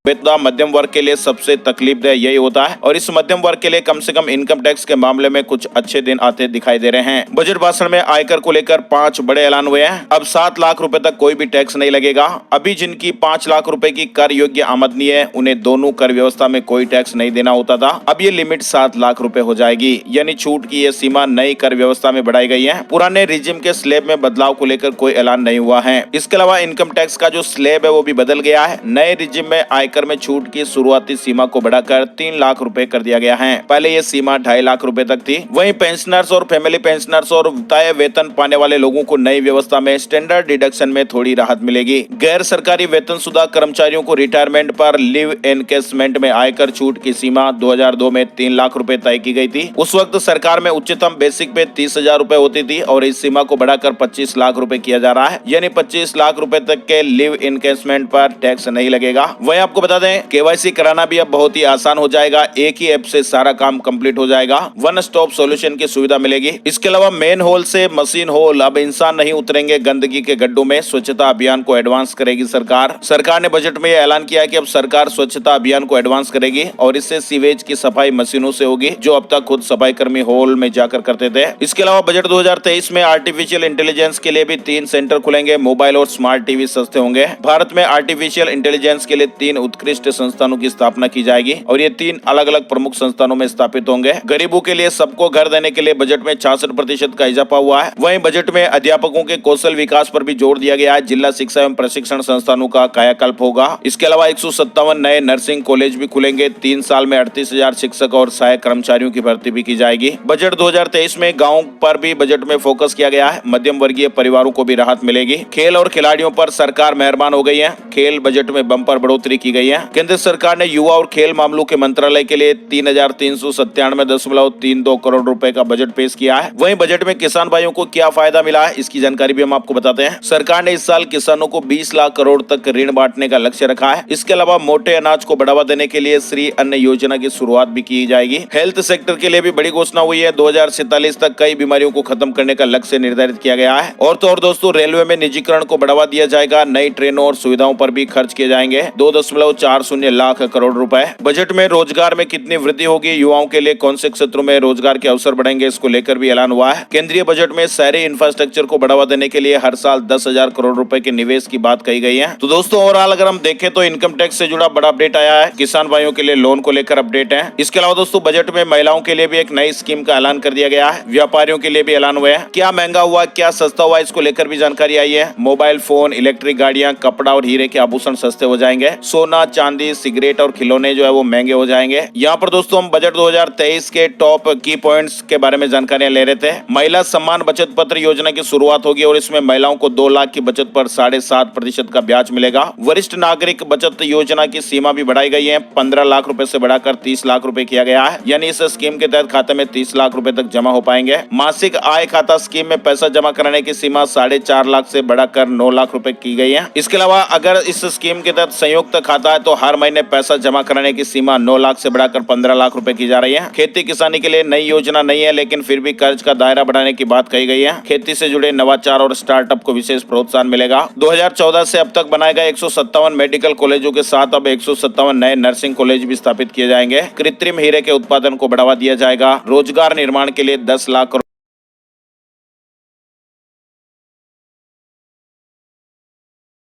बेतदा मध्यम वर्ग के लिए सबसे तकलीफदेह यही होता है और इस मध्यम वर्ग के लिए कम से कम इनकम टैक्स के मामले में कुछ अच्छे दिन आते दिखाई दे रहे हैं। बजट भाषण में आयकर को लेकर 5 बड़े ऐलान हुए हैं। अब 7 लाख रुपए तक कोई भी टैक्स नहीं लगेगा। अभी जिनकी 5 लाख रुपए की कर योग्य आमदनी है उन्हें दोनों कर व्यवस्था में कोई टैक्स नहीं देना होता था। अब ये लिमिट 7 लाख रुपए हो जाएगी, यानी छूट की ये सीमा नई कर व्यवस्था में बढ़ाई गई है। पुराने रिजिम के स्लैब में बदलाव को लेकर कोई ऐलान नहीं हुआ है। इसके अलावा इनकम टैक्स का जो स्लैब है वो भी बदल गया है। नए रिजिम में आयकर में छूट की शुरुआती सीमा को बढ़ाकर 3 लाख रुपए कर दिया गया है। पहले ये सीमा 2.5 लाख रुपए तक थी। वहीं पेंशनर्स और फैमिली पेंशनर्स और तय वेतन पाने वाले लोगों को नई व्यवस्था में स्टैंडर्ड डिडक्शन में थोड़ी राहत मिलेगी। गैर सरकारी वेतनशुदा कर्मचारियों को रिटायरमेंट पर लीव एनकेसमेंट में आयकर छूट की सीमा 2002 में 3 लाख रुपए तय की गई थी। उस वक्त सरकार में उच्चतम बेसिक पे 30,000 रुपए होती थी और इस सीमा को बढ़ाकर 25 लाख रुपए किया जा रहा है, यानी 25 लाख रुपए तक के लीव एनकेसमेंट पर टैक्स नहीं लगेगा। वहीं आपको बता दें केवाईसी कराना भी अब बहुत ही आसान हो जाएगा। एक ही ऐप से सारा काम कंप्लीट हो जाएगा। वन स्टॉप सॉल्यूशन की सुविधा मिलेगी। इसके अलावा मेन होल से मशीन होल, अब इंसान नहीं उतरेंगे गंदगी के गड्ढों में। स्वच्छता अभियान को एडवांस करेगी सरकार। सरकार ने बजट में ऐलान किया है कि अब सरकार स्वच्छता अभियान को एडवांस करेगी और इससे सीवेज की सफाई मशीनों से होगी, जो अब तक खुद सफाई कर्मी होल में जाकर करते थे। इसके अलावा बजट 2023 में आर्टिफिशियल इंटेलिजेंस के लिए भी 3 सेंटर खुलेंगे। मोबाइल और स्मार्ट टीवी सस्ते होंगे। भारत में आर्टिफिशियल इंटेलिजेंस के लिए 3 उत्कृष्ट संस्थानों की स्थापना की जाएगी और ये 3 अलग अलग प्रमुख संस्थानों में स्थापित होंगे। गरीबों के लिए सबको घर देने के लिए बजट में 66% का इजाफा हुआ है। वहीं बजट में अध्यापकों के कौशल विकास पर भी जोर दिया गया है। जिला शिक्षा एवं प्रशिक्षण संस्थानों का कायाकल्प होगा। इसके अलावा 157 नए नर्सिंग कॉलेज भी खुलेंगे। 3 साल में 38,000 शिक्षक और सहायक कर्मचारियों की भर्ती भी की जाएगी। बजट 2023 में गाँव पर भी बजट में फोकस किया गया है। मध्यम वर्गीय परिवारों को भी राहत मिलेगी। खेल और खिलाड़ियों पर सरकार मेहरबान हो गई है। खेल बजट में बम्पर बढ़ोतरी की गई है। केंद्र सरकार ने युवा और खेल मामलों के मंत्रालय के लिए 3,397.32 करोड़ रुपए का बजट पेश किया है। वहीं बजट में किसान भाइयों को क्या फायदा मिला है, इसकी जानकारी भी हम आपको बताते हैं। सरकार ने इस साल किसानों को 20 लाख करोड़ तक ऋण बांटने का लक्ष्य रखा है। इसके अलावा मोटे अनाज को बढ़ावा देने के लिए श्री अन्न योजना की शुरुआत भी की जाएगी। हेल्थ सेक्टर के लिए भी बड़ी घोषणा हुई है। 2047 तक कई बीमारियों को खत्म करने का लक्ष्य निर्धारित किया गया है। और तो और दोस्तों, रेलवे में निजीकरण को बढ़ावा दिया जाएगा। नई ट्रेनों और सुविधाओं पर भी खर्च किए जाएंगे 2.40 लाख करोड़ रुपए। बजट में रोजगार में कितनी वृद्धि होगी, युवाओं के लिए कौन से क्षेत्रों में रोजगार के अवसर बढ़ेंगे, इसको लेकर भी ऐलान हुआ है। केंद्रीय बजट में शहरी इंफ्रास्ट्रक्चर को बढ़ावा देने के लिए हर साल 10,000 करोड़ रुपए के निवेश की बात कही गई है। तो दोस्तों, ओवरऑल अगर हम देखें तो इनकम टैक्स से जुड़ा बड़ा अपडेट आया है। किसान भाइयों के लिए लोन को लेकर अपडेट है। इसके अलावा दोस्तों, बजट में महिलाओं के लिए भी एक नई स्कीम का ऐलान कर दिया गया है। व्यापारियों के लिए भी ऐलान हुआ है। क्या महंगा हुआ, क्या सस्ता हुआ, इसको लेकर भी जानकारी आई है। मोबाइल फोन, इलेक्ट्रिक गाड़ियां, कपड़ा और हीरे के आभूषण सस्ते हो जाएंगे। सोना, चांदी, सिगरेट और खिलौने जो है वो महंगे हो जाएंगे। यहाँ पर दोस्तों हम बजट 2023 के टॉप की पॉइंट्स के बारे में जानकारियां ले रहे थे। महिला सम्मान बचत पत्र योजना की शुरुआत होगी और इसमें महिलाओं को 2 लाख की बचत पर 7.5% का ब्याज मिलेगा। वरिष्ठ नागरिक बचत योजना की सीमा भी बढ़ाई गई है। 15 लाख रुपए से बढ़ाकर 30 लाख रुपए किया गया है, यानी इस स्कीम के तहत खाते में 30 लाख रुपए तक जमा हो पाएंगे। मासिक आय खाता स्कीम में पैसा जमा कराने की सीमा 4.5 लाख से बढ़ाकर 9 लाख रुपए की गई है। इसके अलावा अगर इस स्कीम के तहत संयुक्त खाता है तो हर महीने पैसा जमा कराने की सीमा 9 लाख से बढ़ाकर 15 लाख रुपए की जा रही है। खेती किसानी के लिए नई योजना नहीं है, लेकिन फिर भी कर्ज का दायरा बढ़ाने की बात कही गई है। खेती से जुड़े नवाचार और स्टार्टअप को विशेष प्रोत्साहन मिलेगा। 2014 से अब तक बनाए गए 157 मेडिकल कॉलेजों के साथ अब 157 नए नर्सिंग कॉलेज भी स्थापित किए जाएंगे। कृत्रिम हीरे के उत्पादन को बढ़ावा दिया जाएगा। रोजगार निर्माण के लिए 10 लाख